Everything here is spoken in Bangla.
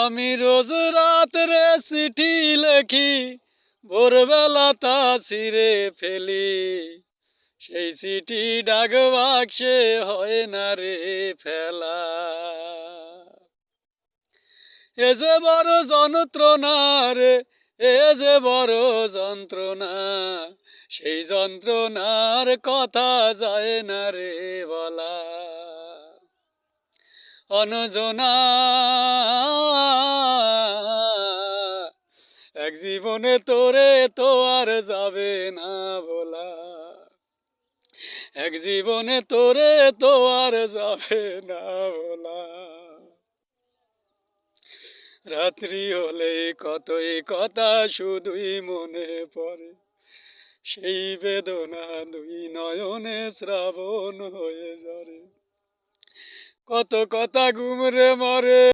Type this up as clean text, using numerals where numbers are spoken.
আমি রোজ রাত্রে চিঠি লেখি, ভোরবেলা তা ছিঁড়ে ফেলি, সেই চিঠি ডাক বাক্সে হয় না রে ফেলা। এ যে বড় যন্ত্রণা রে, এ যে বড় যন্ত্রণা, সেই যন্ত্রণার কথা যায় না রে বলা। অনজনা এক জীবনে তোরে তো আর যাবে না বলা, এক জীবনে তোরে তো আর যাবে না বলা। রাত্রি হলে কতই কথা শুধুই মনে পড়ে, সেই বেদনা দুই নয়নে শ্রাবণ হয়ে ঝরে। কত কথা ঘুমরে মরে।